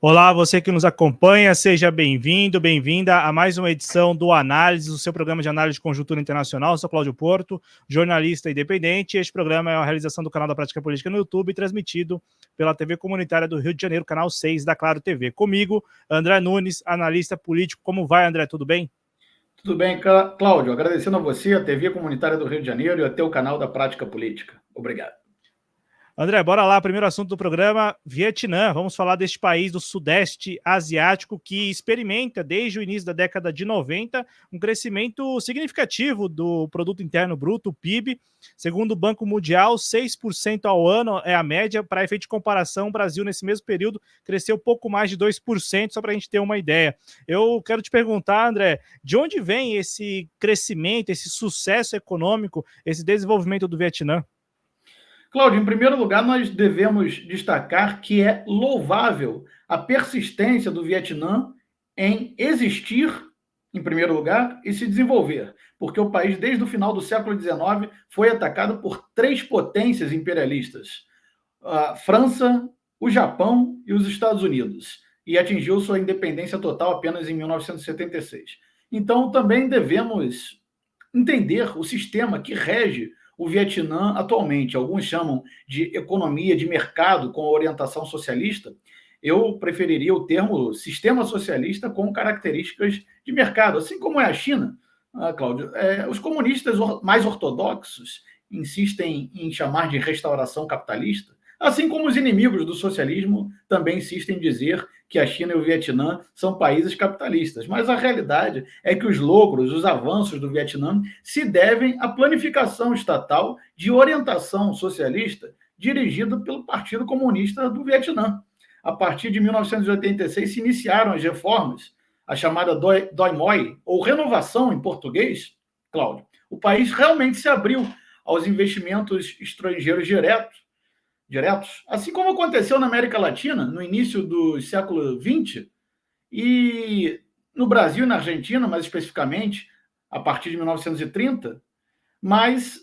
Olá, você que nos acompanha, seja bem-vindo, bem-vinda a mais uma edição do Análise, o seu programa de análise de conjuntura internacional. Eu sou Cláudio Porto, jornalista independente. Este programa é uma realização do canal da Prática Política no YouTube, transmitido pela TV Comunitária do Rio de Janeiro, canal 6 da Claro TV. Comigo, André Nunes, analista político. Como vai, André? Tudo bem? Tudo bem, Cláudio. Agradecendo a você, a TV Comunitária do Rio de Janeiro e até o canal da Prática Política. Obrigado. André, bora lá, primeiro assunto do programa, Vietnã. Vamos falar deste país do Sudeste Asiático que experimenta, desde o início da década de 90, um crescimento significativo do Produto Interno Bruto, o PIB. Segundo o Banco Mundial, 6% ao ano é a média. Para efeito de comparação, o Brasil, nesse mesmo período, cresceu pouco mais de 2%, só para a gente ter uma ideia. Eu quero te perguntar, André, de onde vem esse crescimento, esse sucesso econômico, esse desenvolvimento do Vietnã? Cláudio, em primeiro lugar, nós devemos destacar que é louvável a persistência do Vietnã em existir, em primeiro lugar, e se desenvolver, porque o país, desde o final do século XIX, foi atacado por três potências imperialistas: a França, o Japão e os Estados Unidos, e atingiu sua independência total apenas em 1976. Então, também devemos entender o sistema que rege o Vietnã atualmente. Alguns chamam de economia de mercado com orientação socialista. Eu preferiria o termo sistema socialista com características de mercado, assim como é a China, Cláudio. Os comunistas mais ortodoxos insistem em chamar de restauração capitalista, assim como os inimigos do socialismo também insistem em dizer que a China e o Vietnã são países capitalistas. Mas a realidade é que os logros, os avanços do Vietnã se devem à planificação estatal de orientação socialista dirigida pelo Partido Comunista do Vietnã. A partir de 1986 se iniciaram as reformas, a chamada Doi Moi, ou renovação em português, Cláudio. O país realmente se abriu aos investimentos estrangeiros diretos, assim como aconteceu na América Latina no início do século XX e no Brasil e na Argentina, mais especificamente, a partir de 1930, mas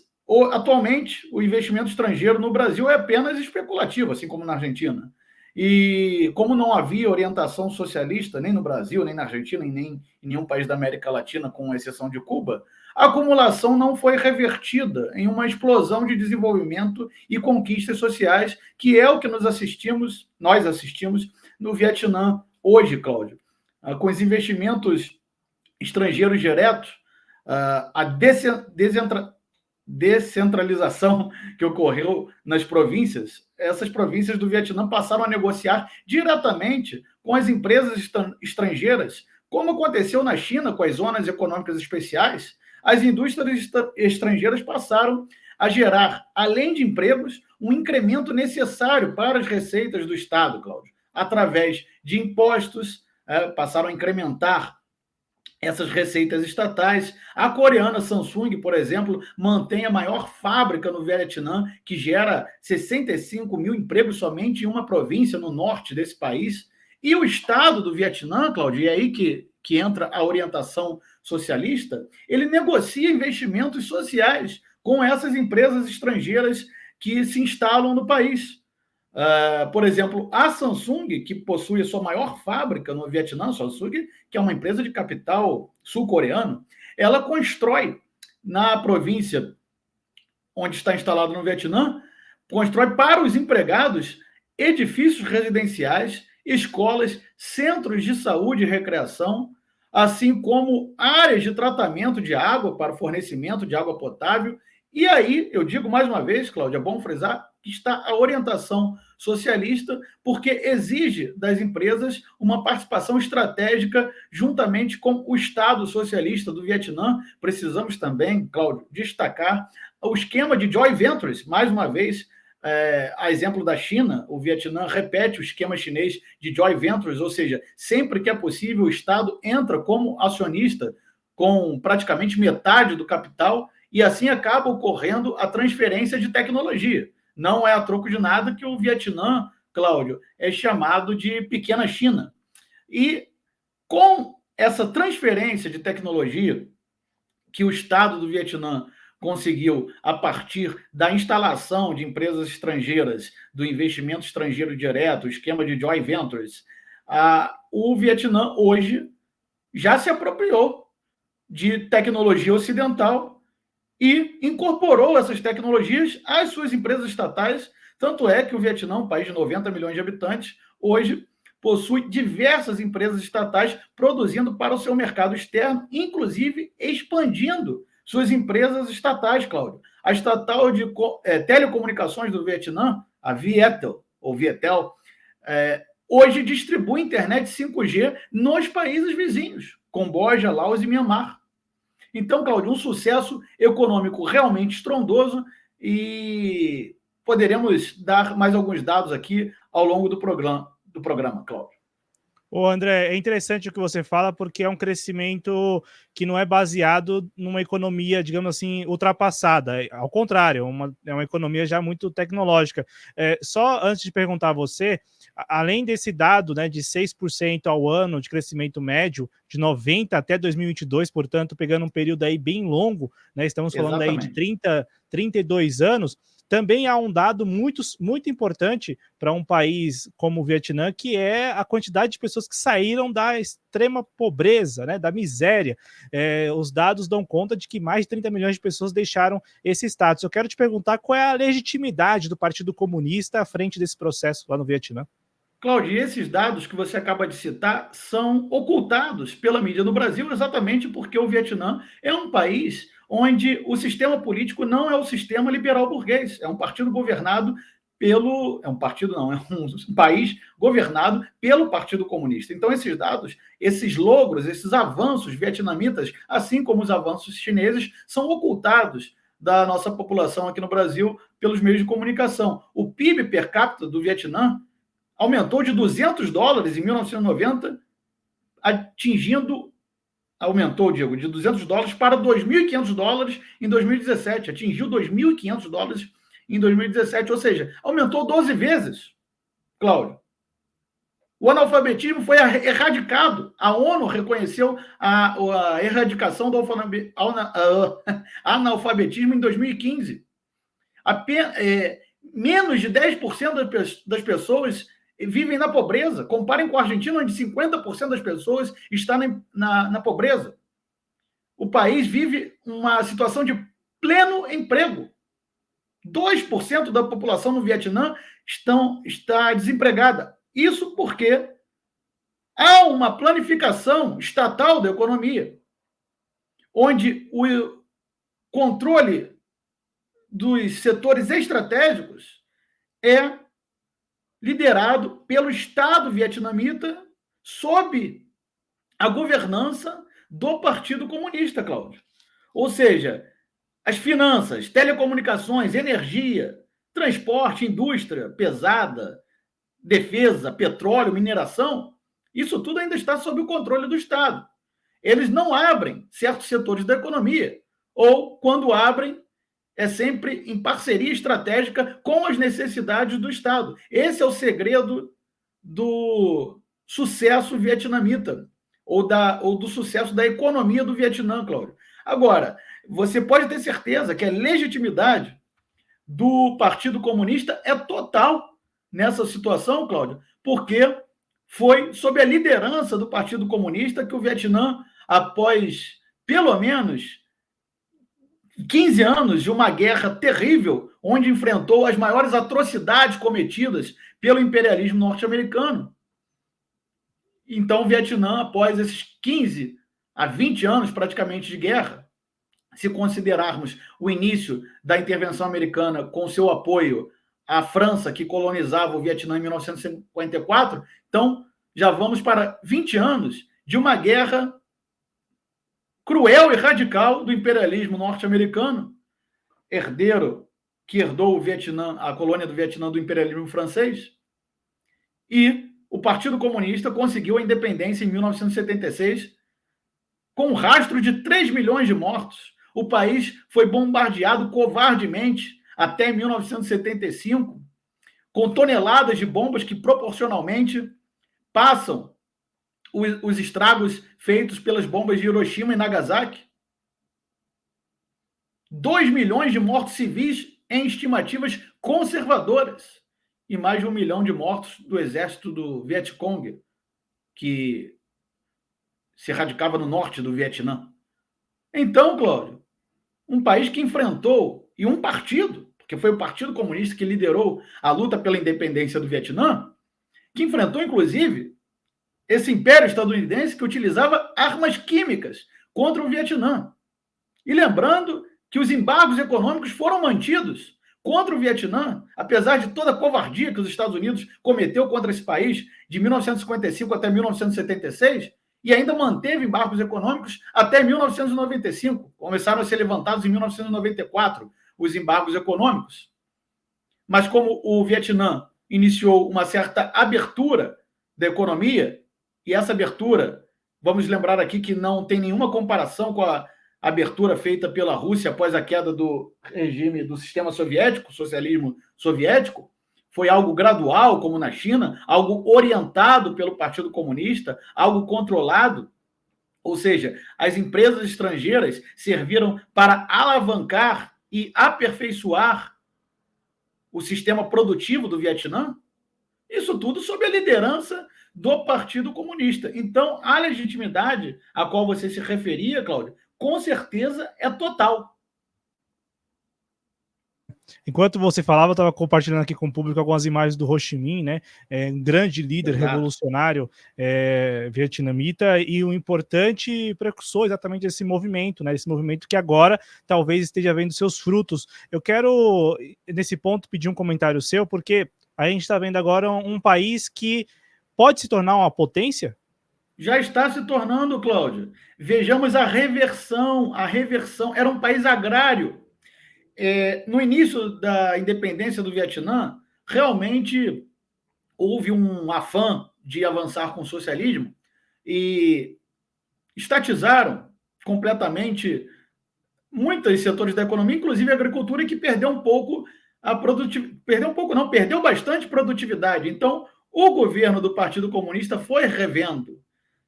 atualmente o investimento estrangeiro no Brasil é apenas especulativo, assim como na Argentina. E como não havia orientação socialista nem no Brasil, nem na Argentina, nem em nenhum país da América Latina, com exceção de Cuba, a acumulação não foi revertida em uma explosão de desenvolvimento e conquistas sociais, que é o que nós assistimos no Vietnã hoje, Cláudio. Com os investimentos estrangeiros diretos, a descentralização que ocorreu nas províncias, essas províncias do Vietnã passaram a negociar diretamente com as empresas estrangeiras, como aconteceu na China com as zonas econômicas especiais. As indústrias estrangeiras passaram a gerar, além de empregos, um incremento necessário para as receitas do Estado, Cláudio, através de impostos, passaram a incrementar essas receitas estatais. A coreana Samsung, por exemplo, mantém a maior fábrica no Vietnã, que gera 65 mil empregos somente em uma província no norte desse país. E o Estado do Vietnã, Cláudio, e é aí que entra a orientação socialista, ele negocia investimentos sociais com essas empresas estrangeiras que se instalam no país. Por exemplo, a Samsung, que possui a sua maior fábrica no Vietnã, Samsung, que é uma empresa de capital sul-coreano, ela constrói na província onde está instalado no Vietnã, constrói para os empregados edifícios residenciais, escolas, centros de saúde e recreação, assim como áreas de tratamento de água para fornecimento de água potável. E aí, eu digo mais uma vez, Cláudia, é bom frisar que está a orientação socialista, porque exige das empresas uma participação estratégica juntamente com o Estado socialista do Vietnã. Precisamos também, Cláudio, destacar o esquema de joint ventures, mais uma vez, a exemplo da China, o Vietnã repete o esquema chinês de joint ventures, ou seja, sempre que é possível, o Estado entra como acionista com praticamente metade do capital e assim acaba ocorrendo a transferência de tecnologia. Não é a troco de nada que o Vietnã, Cláudio, é chamado de pequena China. E com essa transferência de tecnologia que o Estado do Vietnã conseguiu a partir da instalação de empresas estrangeiras, do investimento estrangeiro direto, o esquema de joint ventures, O Vietnã hoje já se apropriou de tecnologia ocidental e incorporou essas tecnologias às suas empresas estatais. Tanto é que o Vietnã, um país de 90 milhões de habitantes, hoje possui diversas empresas estatais produzindo para o seu mercado externo, inclusive expandindo suas empresas estatais, Cláudio. A estatal de telecomunicações do Vietnã, a Vietel, ou Vietel, hoje distribui internet 5G nos países vizinhos, Camboja, Laos e Mianmar. Então, Cláudio, um sucesso econômico realmente estrondoso e poderemos dar mais alguns dados aqui ao longo do programa, Cláudio. Ô, André, é interessante o que você fala, porque é um crescimento que não é baseado numa economia, digamos assim, ultrapassada. Ao contrário, é uma economia já muito tecnológica. Só antes de perguntar a você, além desse dado, né, de 6% ao ano de crescimento médio, de 90 até 2022, portanto, pegando um período aí bem longo, né, estamos falando aí de 32 anos, também há um dado muito, muito importante para um país como o Vietnã, que é a quantidade de pessoas que saíram da extrema pobreza, né, da miséria. Os dados dão conta de que mais de 30 milhões de pessoas deixaram esse status. Eu quero te perguntar qual é a legitimidade do Partido Comunista à frente desse processo lá no Vietnã. Cláudio, esses dados que você acaba de citar são ocultados pela mídia no Brasil exatamente porque o Vietnã é um país onde o sistema político não é o sistema liberal burguês, é um partido governado pelo... é um partido não, é um país governado pelo Partido Comunista. Então esses dados, esses logros, esses avanços vietnamitas, assim como os avanços chineses, são ocultados da nossa população aqui no Brasil pelos meios de comunicação. O PIB per capita do Vietnã aumentou de $200 em 1990, de $200 para $2.500 em 2017, atingiu $2.500 em 2017, ou seja, aumentou 12 vezes, Cláudio. O analfabetismo foi erradicado. A ONU reconheceu a erradicação do analfabetismo em 2015. Menos de 10% das pessoas vivem na pobreza. Comparem com a Argentina, onde 50% das pessoas estão na pobreza. O país vive uma situação de pleno emprego. 2% da população no Vietnã está desempregada. Isso porque há uma planificação estatal da economia, onde o controle dos setores estratégicos é liderado pelo Estado vietnamita sob a governança do Partido Comunista, Cláudio. Ou seja, as finanças, telecomunicações, energia, transporte, indústria pesada, defesa, petróleo, mineração, isso tudo ainda está sob o controle do Estado. Eles não abrem certos setores da economia, ou, quando abrem, é sempre em parceria estratégica com as necessidades do Estado. Esse é o segredo do sucesso vietnamita, ou do sucesso da economia do Vietnã, Cláudio. Agora, você pode ter certeza que a legitimidade do Partido Comunista é total nessa situação, Cláudio, porque foi sob a liderança do Partido Comunista que o Vietnã, após pelo menos 15 anos de uma guerra terrível, onde enfrentou as maiores atrocidades cometidas pelo imperialismo norte-americano. Então, o Vietnã, após esses 15 a 20 anos praticamente de guerra, se considerarmos o início da intervenção americana com seu apoio à França, que colonizava o Vietnã em 1954, então já vamos para 20 anos de uma guerra cruel e radical do imperialismo norte-americano, que herdou o Vietnã, a colônia do Vietnã do imperialismo francês, e o Partido Comunista conseguiu a independência em 1976, com um rastro de 3 milhões de mortos. O país foi bombardeado covardemente até 1975, com toneladas de bombas que proporcionalmente passam os estragos feitos pelas bombas de Hiroshima e Nagasaki. 2 milhões de mortos civis em estimativas conservadoras e mais de 1 milhão de mortos do exército do Vietcong, que se radicava no norte do Vietnã. Então, Cláudio, um país que enfrentou, e um partido, porque foi o Partido Comunista que liderou a luta pela independência do Vietnã, que enfrentou, inclusive, esse império estadunidense que utilizava armas químicas contra o Vietnã. E lembrando que os embargos econômicos foram mantidos contra o Vietnã, apesar de toda a covardia que os Estados Unidos cometeu contra esse país de 1955 até 1976, e ainda manteve embargos econômicos até 1995. Começaram a ser levantados em 1994 os embargos econômicos. Mas como o Vietnã iniciou uma certa abertura da economia, e essa abertura, vamos lembrar aqui que não tem nenhuma comparação com a abertura feita pela Rússia após a queda do regime do sistema soviético, socialismo soviético, foi algo gradual, como na China, algo orientado pelo Partido Comunista, algo controlado. Ou seja, as empresas estrangeiras serviram para alavancar e aperfeiçoar o sistema produtivo do Vietnã. Isso tudo sob a liderança do Partido Comunista. Então, a legitimidade a qual você se referia, Cláudio, com certeza é total. Enquanto você falava, eu estava compartilhando aqui com o público algumas imagens do Ho Chi Minh, né? Um grande líder revolucionário vietnamita e um importante precursor exatamente desse movimento, né? Esse movimento que agora talvez esteja vendo seus frutos. Eu quero, nesse ponto, pedir um comentário seu, porque a gente está vendo agora um país que pode se tornar uma potência? Já está se tornando, Cláudio. Vejamos a reversão. A reversão era um país agrário. No início da independência do Vietnã, realmente houve um afã de avançar com o socialismo e estatizaram completamente muitos setores da economia, inclusive a agricultura, que perdeu um pouco a produtividade. Perdeu um pouco, não, perdeu bastante produtividade. Então, o governo do Partido Comunista foi revendo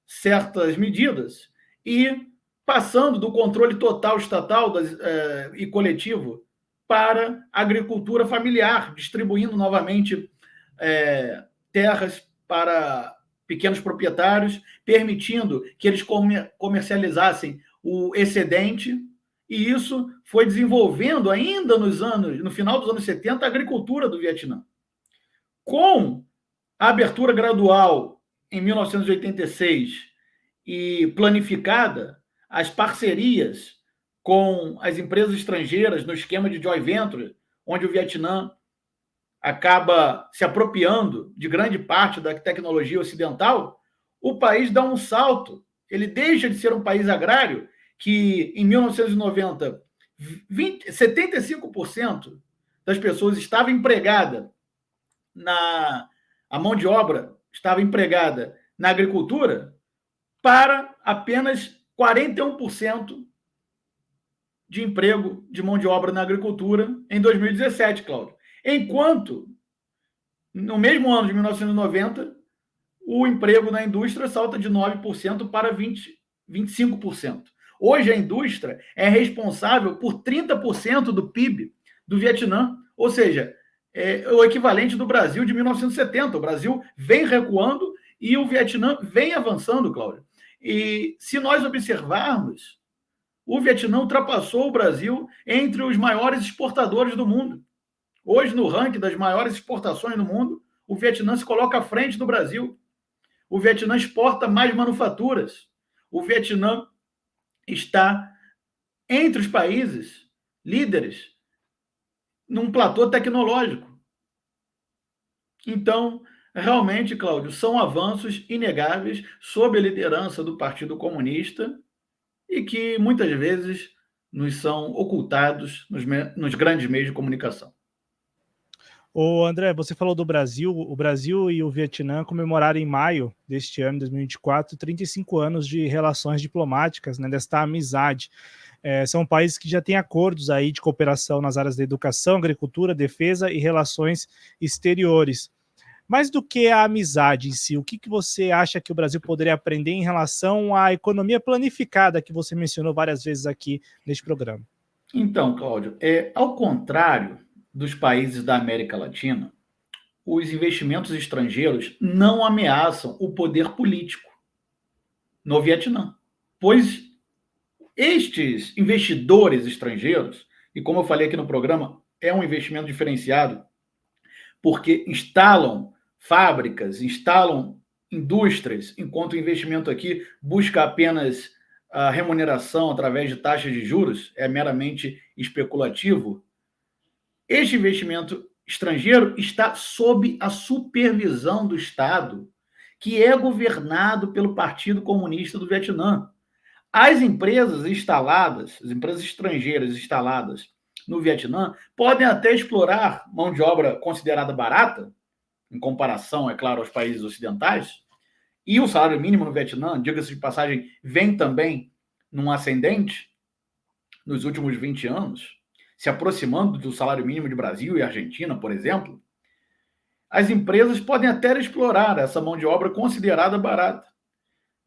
certas medidas e passando do controle total estatal e coletivo para a agricultura familiar, distribuindo novamente terras para pequenos proprietários, permitindo que eles comercializassem o excedente, e isso foi desenvolvendo ainda no final dos anos 70, a agricultura do Vietnã. Com a abertura gradual em 1986 e planificada, as parcerias com as empresas estrangeiras no esquema de joint venture, onde o Vietnã acaba se apropriando de grande parte da tecnologia ocidental, o país dá um salto. Ele deixa de ser um país agrário, que em 1990, 75% das pessoas estava empregada a mão de obra estava empregada na agricultura, para apenas 41% de emprego de mão de obra na agricultura em 2017, Cláudio. Enquanto, no mesmo ano de 1990, o emprego na indústria salta de 9% para 25%. Hoje, a indústria é responsável por 30% do PIB do Vietnã, ou seja, é o equivalente do Brasil de 1970. O Brasil vem recuando e o Vietnã vem avançando, Cláudio. E se nós observarmos, o Vietnã ultrapassou o Brasil entre os maiores exportadores do mundo. Hoje, no ranking das maiores exportações do mundo, o Vietnã se coloca à frente do Brasil. O Vietnã exporta mais manufaturas. O Vietnã está entre os países líderes num platô tecnológico. Então, realmente, Cláudio, são avanços inegáveis sob a liderança do Partido Comunista e que muitas vezes nos são ocultados nos grandes meios de comunicação. Ô André, você falou do Brasil. O Brasil e o Vietnã comemoraram em maio deste ano, 2024, 35 anos de relações diplomáticas, né, desta amizade. São países que já têm acordos aí de cooperação nas áreas da educação, agricultura, defesa e relações exteriores. Mais do que a amizade em si, o que você acha que o Brasil poderia aprender em relação à economia planificada que você mencionou várias vezes aqui neste programa? Então, Cláudio, ao contrário dos países da América Latina, os investimentos estrangeiros não ameaçam o poder político no Vietnã, pois estes investidores estrangeiros, e como eu falei aqui no programa, é um investimento diferenciado, porque instalam fábricas, instalam indústrias, enquanto o investimento aqui busca apenas a remuneração através de taxas de juros, é meramente especulativo. Este investimento estrangeiro está sob a supervisão do Estado, que é governado pelo Partido Comunista do Vietnã. As empresas instaladas, as empresas estrangeiras instaladas no Vietnã, podem até explorar mão de obra considerada barata, em comparação, é claro, aos países ocidentais, e o salário mínimo no Vietnã, diga-se de passagem, vem também num ascendente nos últimos 20 anos, se aproximando do salário mínimo de Brasil e Argentina, por exemplo. As empresas podem até explorar essa mão de obra considerada barata.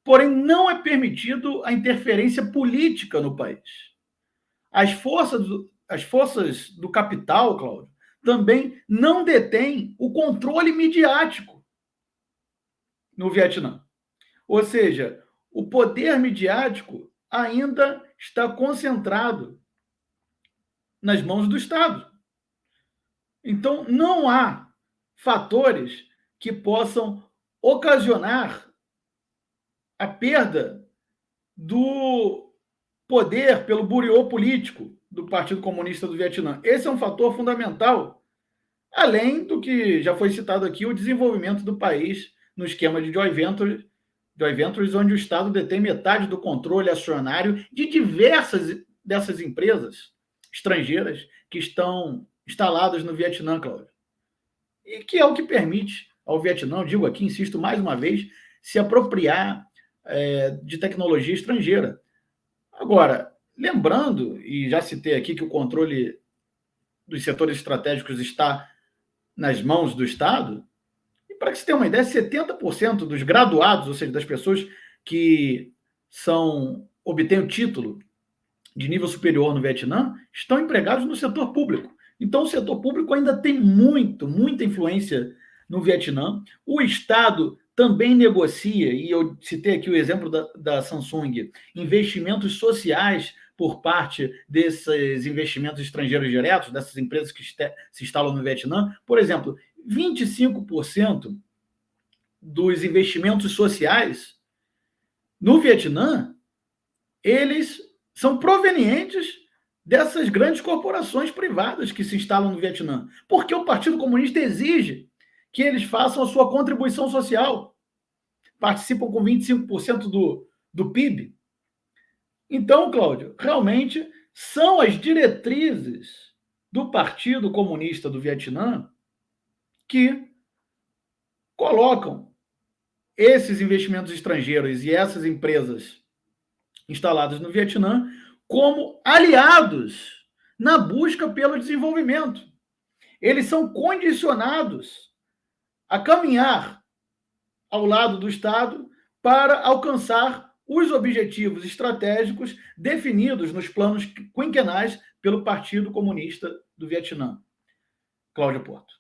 Porém, não é permitido a interferência política no país. As forças do capital, Cláudio, também não detêm o controle midiático no Vietnã. Ou seja, o poder midiático ainda está concentrado nas mãos do Estado. Então, não há fatores que possam ocasionar a perda do poder pelo buriô político do Partido Comunista do Vietnã. Esse é um fator fundamental, além do que já foi citado aqui, o desenvolvimento do país no esquema de joint ventures, onde o Estado detém metade do controle acionário de diversas dessas empresas estrangeiras que estão instaladas no Vietnã, Cláudio. E que é o que permite ao Vietnã, digo aqui, insisto mais uma vez, se apropriar de tecnologia estrangeira. Agora, lembrando, e já citei aqui que o controle dos setores estratégicos está nas mãos do Estado, e para que você tenha uma ideia, 70% dos graduados, ou seja, das pessoas que obtêm o título de nível superior no Vietnã, estão empregados no setor público. Então, o setor público ainda tem muita influência no Vietnã. O Estado também negocia, e eu citei aqui o exemplo da Samsung, investimentos sociais por parte desses investimentos estrangeiros diretos, dessas empresas que se instalam no Vietnã. Por exemplo, 25% dos investimentos sociais no Vietnã, eles são provenientes dessas grandes corporações privadas que se instalam no Vietnã, porque o Partido Comunista exige que eles façam a sua contribuição social. Participam com 25% do PIB. Então, Cláudio, realmente são as diretrizes do Partido Comunista do Vietnã que colocam esses investimentos estrangeiros e essas empresas instaladas no Vietnã como aliados na busca pelo desenvolvimento. Eles são condicionados a caminhar ao lado do Estado para alcançar os objetivos estratégicos definidos nos planos quinquenais pelo Partido Comunista do Vietnã. Cláudio Porto.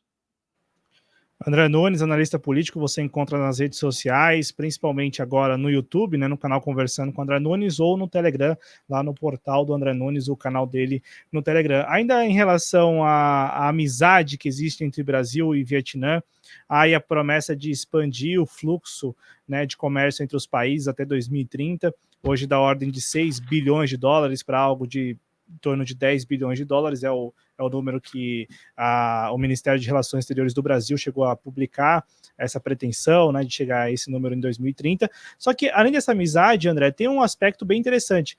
André Nunes, analista político, você encontra nas redes sociais, principalmente agora no YouTube, né, no canal Conversando com o André Nunes, ou no Telegram, lá no portal do André Nunes, o canal dele no Telegram. Ainda em relação à amizade que existe entre Brasil e Vietnã, há aí a promessa de expandir o fluxo, né, de comércio entre os países até 2030, hoje da ordem de 6 bilhões de dólares para algo de em torno de 10 bilhões de dólares, é o número que o Ministério de Relações Exteriores do Brasil chegou a publicar, essa pretensão, né, de chegar a esse número em 2030. Só que, além dessa amizade, André, tem um aspecto bem interessante.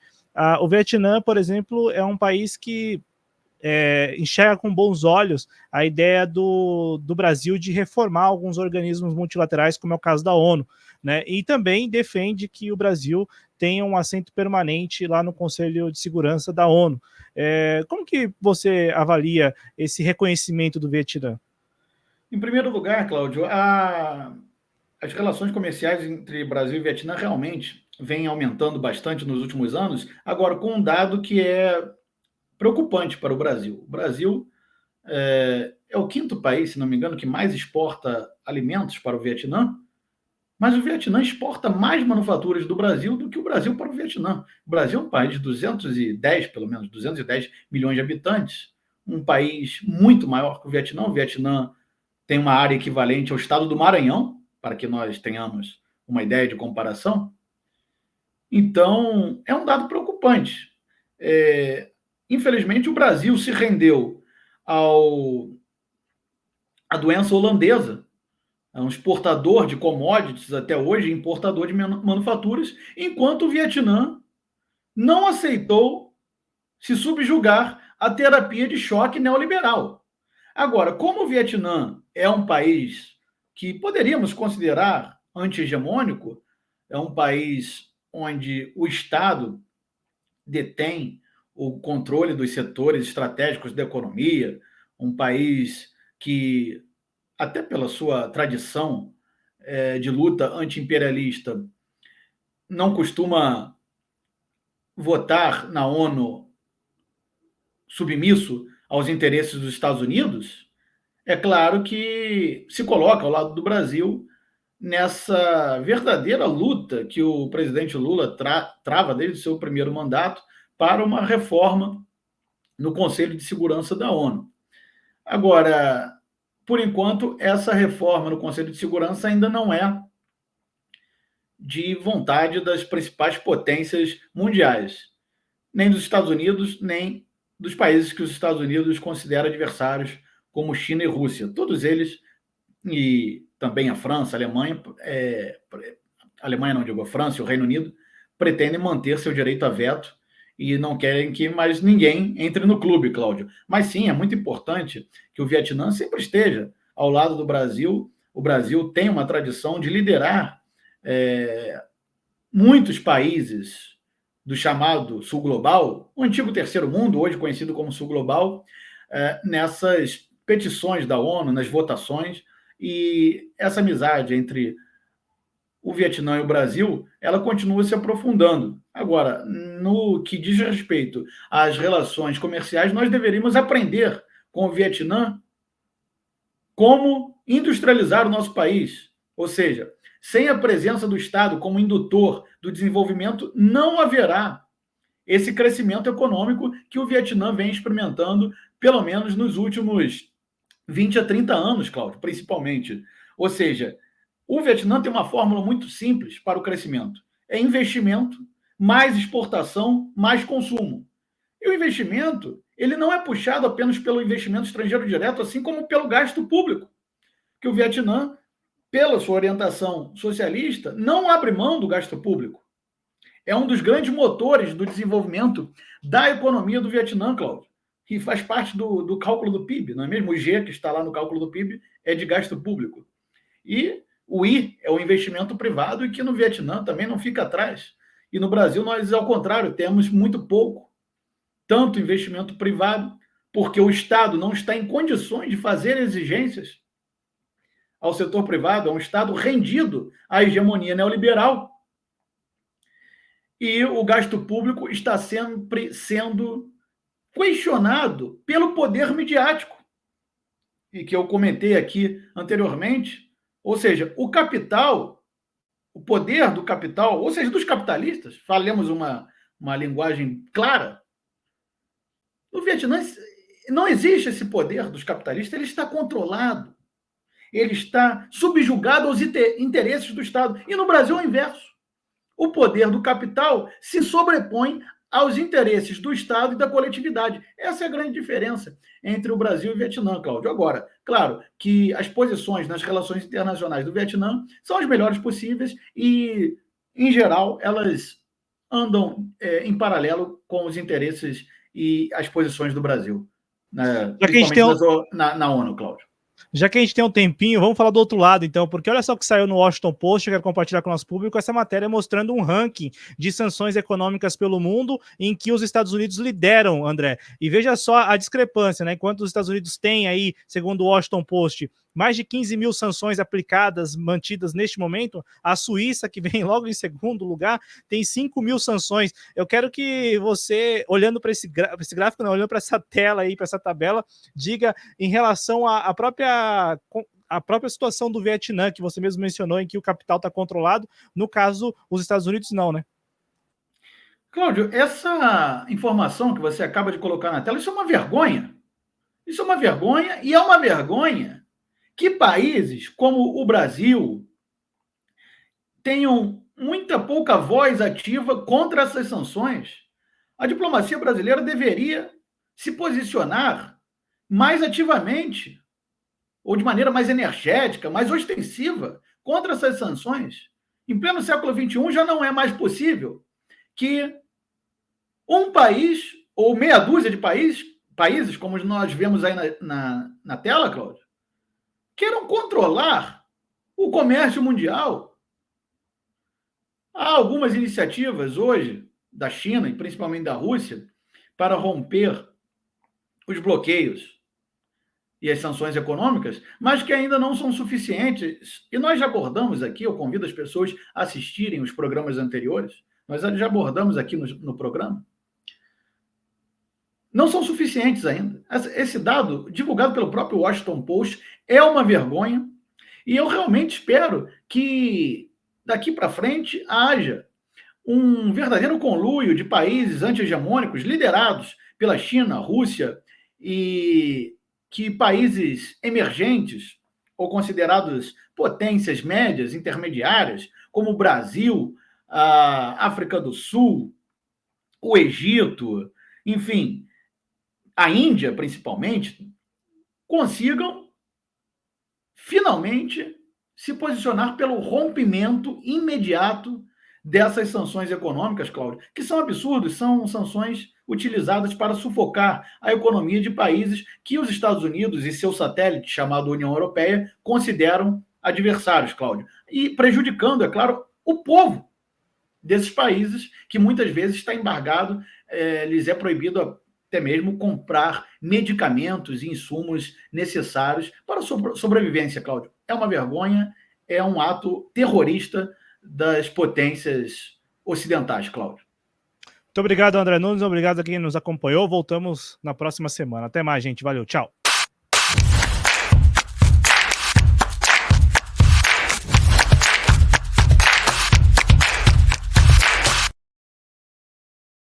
O Vietnã, por exemplo, é um país que enxerga com bons olhos a ideia do Brasil de reformar alguns organismos multilaterais, como é o caso da ONU, né? E também defende que o Brasil tenha um assento permanente lá no Conselho de Segurança da ONU. Como que você avalia esse reconhecimento do Vietnã? Em primeiro lugar, Cláudio, as relações comerciais entre Brasil e Vietnã realmente vêm aumentando bastante nos últimos anos, agora com um dado que é preocupante para o Brasil. O Brasil é o quinto país, se não me engano, que mais exporta alimentos para o Vietnã, mas o Vietnã exporta mais manufaturas do Brasil do que o Brasil para o Vietnã. O Brasil é um país de 210, pelo menos 210 milhões de habitantes, um país muito maior que o Vietnã. O Vietnã tem uma área equivalente ao estado do Maranhão, para que nós tenhamos uma ideia de comparação. Então, é um dado preocupante. Infelizmente, o Brasil se rendeu à doença holandesa. É um exportador de commodities até hoje, importador de manufaturas, enquanto o Vietnã não aceitou se subjugar à terapia de choque neoliberal. Agora, como o Vietnã é um país que poderíamos considerar anti-hegemônico, é um país onde o Estado detém o controle dos setores estratégicos da economia, um país que, até pela sua tradição de luta anti-imperialista, não costuma votar na ONU submisso aos interesses dos Estados Unidos, é claro que se coloca ao lado do Brasil nessa verdadeira luta que o presidente Lula trava desde o seu primeiro mandato para uma reforma no Conselho de Segurança da ONU. Agora, por enquanto, essa reforma no Conselho de Segurança ainda não é de vontade das principais potências mundiais, nem dos Estados Unidos, nem dos países que os Estados Unidos considera adversários, como China e Rússia. Todos eles, e também a França, a Alemanha, a França e o Reino Unido, pretendem manter seu direito a veto e não querem que mais ninguém entre no clube, Cláudio. Mas sim, é muito importante que o Vietnã sempre esteja ao lado do Brasil. O Brasil tem uma tradição de liderar muitos países do chamado Sul Global, o antigo Terceiro Mundo, hoje conhecido como Sul Global, nessas petições da ONU, nas votações, e essa amizade entre o Vietnã e o Brasil, ela continua se aprofundando. Agora, no que diz respeito às relações comerciais, nós deveríamos aprender com o Vietnã como industrializar o nosso país. Ou seja, sem a presença do Estado como indutor do desenvolvimento, não haverá esse crescimento econômico que o Vietnã vem experimentando, pelo menos nos últimos 20 a 30 anos, Cláudio, principalmente. Ou seja, o Vietnã tem uma fórmula muito simples para o crescimento. É investimento, mais exportação, mais consumo. E o investimento, ele não é puxado apenas pelo investimento estrangeiro direto, assim como pelo gasto público, que o Vietnã, pela sua orientação socialista, não abre mão do gasto público. É um dos grandes motores do desenvolvimento da economia do Vietnã, Cláudio, que faz parte do cálculo do PIB, não é mesmo? O G, que está lá no cálculo do PIB, é de gasto público. E o I é o investimento privado, e que no Vietnã também não fica atrás. E no Brasil, nós, ao contrário, temos muito pouco, tanto investimento privado, porque o Estado não está em condições de fazer exigências ao setor privado, é um Estado rendido à hegemonia neoliberal. E o gasto público está sempre sendo questionado pelo poder midiático, e que eu comentei aqui anteriormente. Ou seja, o capital, o poder do capital, ou seja, dos capitalistas, falemos uma linguagem clara, no Vietnã não existe esse poder dos capitalistas, ele está controlado, ele está subjugado aos interesses do Estado. E no Brasil é o inverso. O poder do capital se sobrepõe aos interesses do Estado e da coletividade. Essa é a grande diferença entre o Brasil e o Vietnã, Cláudio. Agora, claro que as posições nas relações internacionais do Vietnã são as melhores possíveis e, em geral, elas andam em paralelo com os interesses e as posições do Brasil, né? Principalmente na ONU, Cláudio. Já que a gente tem um tempinho, vamos falar do outro lado, então, porque olha só o que saiu no Washington Post, eu quero compartilhar com o nosso público essa matéria mostrando um ranking de sanções econômicas pelo mundo em que os Estados Unidos lideram, André. E veja só a discrepância, né? Enquanto os Estados Unidos têm aí, segundo o Washington Post, mais de 15 mil sanções aplicadas, mantidas neste momento. A Suíça, que vem logo em segundo lugar, tem 5 mil sanções. Eu quero que você, olhando para esse gráfico, não, olhando para essa tela aí, para essa tabela, diga em relação à própria situação do Vietnã, que você mesmo mencionou, em que o capital está controlado. No caso, os Estados Unidos não, né? Cláudio, essa informação que você acaba de colocar na tela, isso é uma vergonha. Isso é uma vergonha, e é uma vergonha que países como o Brasil tenham muita pouca voz ativa contra essas sanções. A diplomacia brasileira deveria se posicionar mais ativamente, ou de maneira mais energética, mais ostensiva, contra essas sanções. Em pleno século XXI já não é mais possível que um país, ou meia dúzia de países como nós vemos aí na tela, Cláudio, queiram controlar o comércio mundial. Há algumas iniciativas hoje da China e principalmente da Rússia para romper os bloqueios e as sanções econômicas, mas que ainda não são suficientes. E nós já abordamos aqui, eu convido as pessoas a assistirem os programas anteriores, nós já abordamos aqui no programa. Não são suficientes ainda. Esse dado, divulgado pelo próprio Washington Post, é uma vergonha, e eu realmente espero que daqui para frente haja um verdadeiro conluio de países anti-hegemônicos liderados pela China, Rússia, e que países emergentes ou considerados potências médias, intermediárias, como o Brasil, a África do Sul, o Egito, enfim, a Índia, principalmente, consigam finalmente se posicionar pelo rompimento imediato dessas sanções econômicas, Cláudio, que são absurdas, são sanções utilizadas para sufocar a economia de países que os Estados Unidos e seu satélite, chamado União Europeia, consideram adversários, Cláudio, e prejudicando, é claro, o povo desses países, que muitas vezes está embargado, lhes é proibido até mesmo comprar medicamentos e insumos necessários para a sobrevivência, Cláudio. É uma vergonha, é um ato terrorista das potências ocidentais, Cláudio. Muito obrigado, André Nunes. Obrigado a quem nos acompanhou. Voltamos na próxima semana. Até mais, gente. Valeu. Tchau.